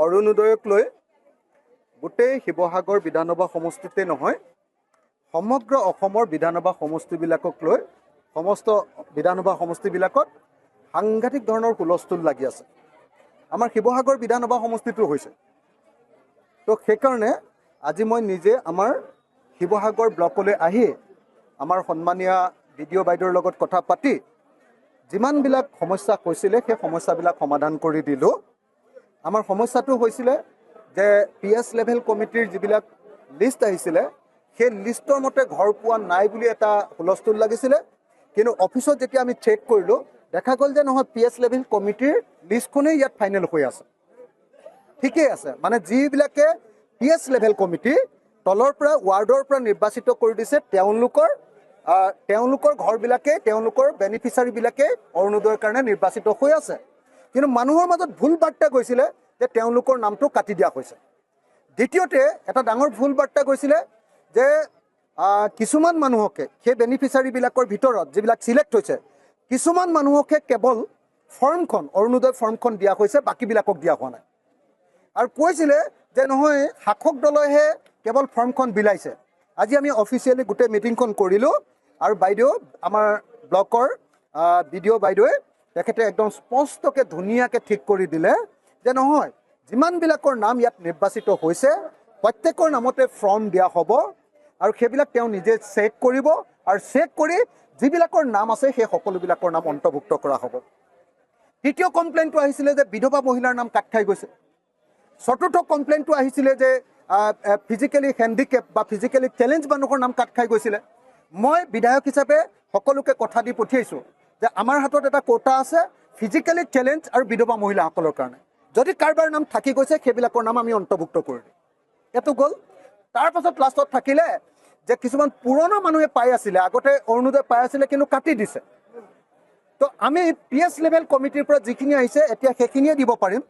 অৰুণোদয়ক লৈ গোটেই শিৱসাগৰ বিধানসভা সমষ্টিতে নহয় সমগ্ৰ অসমৰ বিধানসভা সমষ্টিবিলাকক লৈ সমস্ত বিধানসভা সমষ্টিবিলাকত সাংঘাতিক ধৰণৰ হুলস্থুল লাগি আছে। আমাৰ শিৱসাগৰ বিধানসভা সমষ্টিটো হৈছে তো সেইকাৰণে আজি মই নিজে আমাৰ শিৱসাগৰ ব্লকলৈ আহি আমাৰ সন্মানীয় বিডিঅ' বাইদেউৰ লগত কথা পাতি যিমানবিলাক সমস্যা কৈছিলে সেই সমস্যাবিলাক সমাধান কৰি দিলোঁ। আমাৰ সমস্যাটো হৈছিলে যে PS লেভেল কমিটিৰ যিবিলাক লিষ্ট আহিছিলে সেই লিষ্টৰ মতে ঘৰ পোৱা নাই বুলি এটা হুলস্থুল লাগিছিলে, কিন্তু অফিচত যেতিয়া আমি চেক কৰিলোঁ দেখা গ'ল যে নহয় PS লেভেল কমিটিৰ লিষ্টখনেই ইয়াত ফাইনেল হৈ আছে, ঠিকেই আছে। মানে যিবিলাকে PS লেভেল কমিটি তলৰ পৰা ৱাৰ্ডৰ পৰা নিৰ্বাচিত কৰি দিছে তেওঁলোকৰ ঘৰবিলাকে তেওঁলোকৰ বেনিফিচাৰীবিলাকে অৰুণোদয়ৰ কাৰণে নিৰ্বাচিত হৈ আছে, কিন্তু মানুহৰ মাজত ভুল বাৰ্তা গৈছিলে যে তেওঁলোকৰ নামটো কাটি দিয়া হৈছে। দ্বিতীয়তে এটা ডাঙৰ ভুল বাৰ্তা গৈছিলে যে কিছুমান মানুহকে সেই বেনিফিচাৰীবিলাকৰ ভিতৰত যিবিলাক চিলেক্ট হৈছে কিছুমান মানুহকে কেৱল ফৰ্মখন অৰুণোদয় ফৰ্মখন দিয়া হৈছে, বাকীবিলাকক দিয়া হোৱা নাই। আৰু কৈছিলে যে নহয় শাসক দলেহে কেৱল ফৰ্মখন বিলাইছে। আজি আমি অফিচিয়েলি গোটেই মিটিংখন কৰিলোঁ আৰু বাইদেউ আমাৰ ব্লকৰ বিডিঅ' বাইদেৱে তেখেতে একদম স্পষ্টকৈ ধুনীয়াকৈ ঠিক কৰি দিলে যে নহয় যিমানবিলাকৰ নাম ইয়াত নিৰ্বাচিত হৈছে প্ৰত্যেকৰ নামতে ফৰ্ম দিয়া হ'ব আৰু সেইবিলাক তেওঁ নিজে চেক কৰিব আৰু চেক কৰি যিবিলাকৰ নাম আছে সেই সকলোবিলাকৰ নাম অন্তৰ্ভুক্ত কৰা হ'ব। তৃতীয় কমপ্লেইনটো আহিছিলে যে বিধৱা মহিলাৰ নাম কাট খাই গৈছে। চতুৰ্থ কমপ্লেইনটো আহিছিলে যে ফিজিকেলি হেণ্ডিকেপ বা ফিজিকেলি চেলেঞ্জ মানুহৰ নাম কাট খাই গৈছিলে। মই বিধায়ক হিচাপে সকলোকে কথা দি পঠিয়াইছোঁ যে আমাৰ হাতত এটা কোটা আছে ফিজিকেলি চেলেঞ্জ আৰু বিধৱা মহিলাসকলৰ কাৰণে, যদি কাৰোবাৰ নাম থাকি গৈছে সেইবিলাকৰ নাম আমি অন্তৰ্ভুক্ত কৰি দিম। এইটো গ'ল। তাৰপাছত লাষ্টত থাকিলে যে কিছুমান পুৰণা মানুহে পাই আছিলে, আগতে অৰুণোদয় পাই আছিলে কিন্তু কাটি দিছে। তো আমি PS লেভেল কমিটিৰ পৰা যিখিনি আহিছে এতিয়া সেইখিনিয়ে দিব পাৰিম।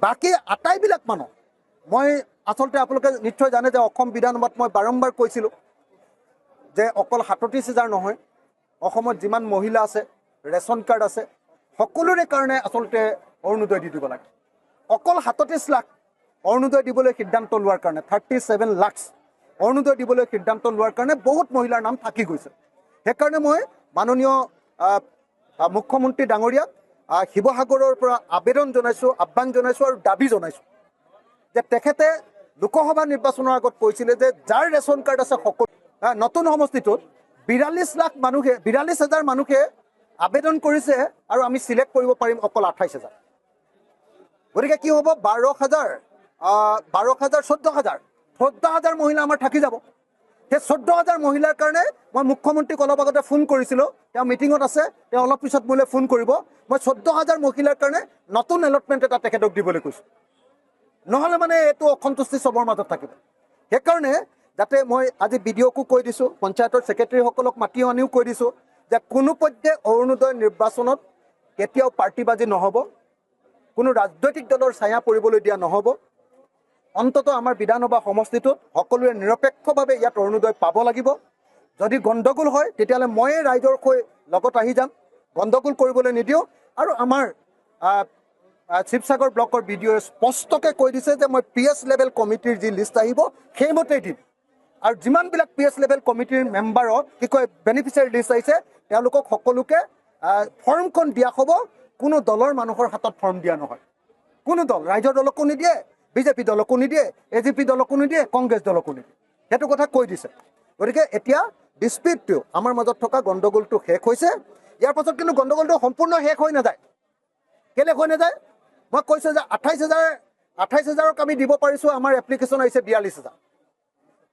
বাকী আটাইবিলাক মানুহ মই আচলতে আপোনালোকে নিশ্চয় জানে যে অসম বিধানসভাত মই বাৰম্বাৰ কৈছিলোঁ যে অকল 37,000 নহয়, অসমত যিমান মহিলা আছে ৰেচন কাৰ্ড আছে সকলোৰে কাৰণে আচলতে অৰুণোদয় দি দিব লাগে। অকল 37 লাখ অৰুণোদয় দিবলৈ সিদ্ধান্ত লোৱাৰ কাৰণে 37 লাখ অৰুণোদয় দিবলৈ সিদ্ধান্ত লোৱাৰ কাৰণে বহুত মহিলাৰ নাম থাকি গৈছে। সেইকাৰণে মই মাননীয় মুখ্যমন্ত্ৰী ডাঙৰীয়াক শিৱসাগৰৰ পৰা আবেদন জনাইছোঁ, আহ্বান জনাইছোঁ আৰু দাবী জনাইছোঁ যে তেখেতে লোকসভা নিৰ্বাচনৰ আগত কৈছিলে যে যাৰ ৰেচন কাৰ্ড আছে সকলো নতুন সমষ্টিটোত 42,000 মানুহে আবেদন কৰিছে আৰু আমি চিলেক্ট কৰিব পাৰিম অকল 28,000। গতিকে কি হ'ব 12,000 14,000 মহিলা আমাৰ থাকি যাব। সেই 14,000 মহিলাৰ কাৰণে মই মুখ্যমন্ত্ৰীক অলপ আগতে ফোন কৰিছিলোঁ, তেওঁ মিটিঙত আছে, তেওঁ অলপ পিছত মোলৈ ফোন কৰিব। মই 14,000 মহিলাৰ কাৰণে নতুন এলটমেণ্ট এটা তেখেতক দিবলৈ কৈছোঁ, নহ'লে মানে এইটো অসন্তুষ্টি চবৰ মাজত থাকিব। সেইকাৰণে যাতে মই আজি বিডিঅ'কো কৈ দিছোঁ, পঞ্চায়তৰ ছেক্ৰেটাৰীসকলক মাতি আনিও কৈ দিছোঁ যে কোনো পধ্যে অৰুণোদয় নিৰ্বাচনত কেতিয়াও পাৰ্টিবাজি নহ'ব, কোনো ৰাজনৈতিক দলৰ ছায়া পৰিবলৈ দিয়া নহ'ব। অন্ততঃ আমাৰ বিধানসভা সমষ্টিটোত সকলোৱে নিৰপেক্ষভাৱে ইয়াত অৰুণোদয় পাব লাগিব। যদি গণ্ডগোল হয় তেতিয়াহ'লে ময়ে ৰাইজৰ হৈ লগত আহি যাম, গণ্ডগোল কৰিবলৈ নিদিওঁ। আৰু আমাৰ শিৱসাগৰ ব্লকৰ বিডিঅ'য়ে স্পষ্টকৈ কৈ দিছে যে মই PS লেভেল কমিটিৰ যি লিষ্ট আহিব সেইমতেই দিম। আৰু যিমানবিলাক PS লেভেল কমিটিৰ মেম্বাৰৰ বেনিফিচিয়াৰী লিষ্ট আহিছে তেওঁলোকক সকলোকে ফৰ্মখন দিয়া হ'ব। কোনো দলৰ মানুহৰ হাতত ফৰ্ম দিয়া নহয়, কোনো দল, ৰাইজৰ দলকো নিদিয়ে, বিজেপি দলকো নিদিয়ে, AGP দলকো নিদিয়ে, কংগ্ৰেছ দলকো নিদিয়ে, সেইটো কথা কৈ দিছে। গতিকে এতিয়া ডিস্পিউটটো আমাৰ মাজত থকা গণ্ডগোলটো শেষ হৈছে। ইয়াৰ পাছত কিন্তু গণ্ডগোলটো সম্পূৰ্ণ শেষ হৈ নাযায়। কেলৈ হৈ নাযায়? মই কৈছোঁ যে 28,000ক আমি দিব পাৰিছোঁ, আমাৰ এপ্লিকেশ্যন আহিছে 42,000।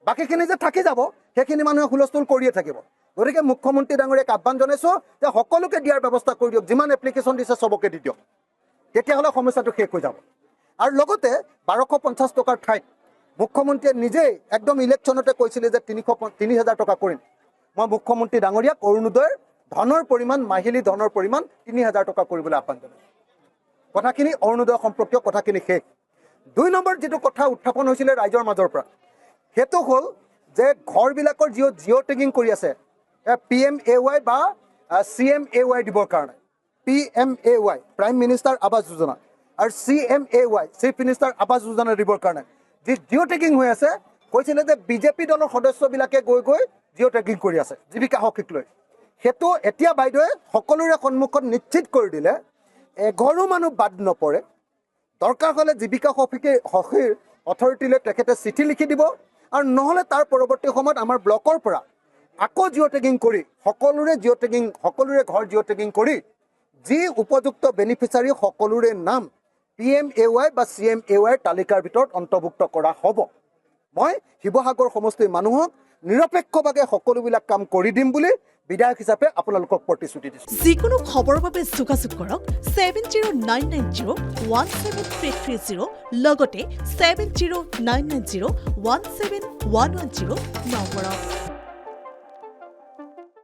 বাকীখিনি যে থাকি যাব সেইখিনি মানুহে হুলস্থুল কৰিয়ে থাকিব। গতিকে মুখ্যমন্ত্ৰী ডাঙৰীয়াক আহ্বান জনাইছোঁ যে সকলোকে দিয়াৰ ব্যৱস্থা কৰি দিয়ক, যিমান এপ্লিকেশ্যন দিছে চবকে দি দিয়ক, তেতিয়াহ'লে সমস্যাটো শেষ হৈ যাব। আৰু লগতে 1250 টকাৰ ঠাইত মুখ্যমন্ত্ৰীয়ে নিজেই একদম ইলেকশ্যনতে কৈছিলে যে 3,000 টকা কৰিম। মই মুখ্যমন্ত্ৰী ডাঙৰীয়াক অৰুণোদয়ৰ ধনৰ পৰিমাণ, মাহিলী ধনৰ পৰিমাণ 3,000 টকা কৰিবলৈ আহ্বান জনাইছোঁ। কথাখিনি অৰুণোদয় সম্পৰ্কীয় কথাখিনি শেষ। 2 নম্বৰ যিটো কথা উত্থাপন হৈছিলে ৰাইজৰ মাজৰ পৰা সেইটো হ'ল যে ঘৰবিলাকৰ জিঅ' টেগিং কৰি আছে PMAY বা CMAY দিবৰ কাৰণে। PMAY prime minister Awas Yojana আৰু CMAY chief minister Awas Yojana দিবৰ কাৰণে যি জিঅ' টেগিং হৈ আছে, কৈছিলে যে বিজেপি দলৰ সদস্যবিলাকে গৈ গৈ জিঅ' টেগিং কৰি আছে জীৱিকা সখীক লৈ। সেইটো এতিয়া বাইদেৱে সকলোৰে সন্মুখত নিশ্চিত কৰি দিলে, এঘৰো মানুহ বাদ নপৰে। দৰকাৰ হ'লে জীৱিকা সখীৰ অথৰিটিলৈ তেখেতে চিঠি লিখি দিব, আৰু নহ'লে তাৰ পৰৱৰ্তী সময়ত আমাৰ ব্লকৰ পৰা আকৌ জিঅ' টেগিং কৰি সকলোৰে ঘৰ জিঅ' টেগিং কৰি যি উপযুক্ত বেনিফিচাৰী সকলোৰে নাম PMAY বা CMAY তালিকাৰ ভিতৰত অন্তৰ্ভুক্ত কৰা হ'ব। মই শিৱসাগৰ সমষ্টিৰ মানুহক নিৰপেক্ষভাৱে সকলোবিলাক কাম কৰি দিম বুলি বিধায়ক হিচাপে আপোনালোকক প্ৰতিশ্ৰুতি দিছোঁ। যিকোনো খবৰৰ বাবে যোগাযোগ কৰক 7099017330 লগতে 7099017110 নম্বৰত।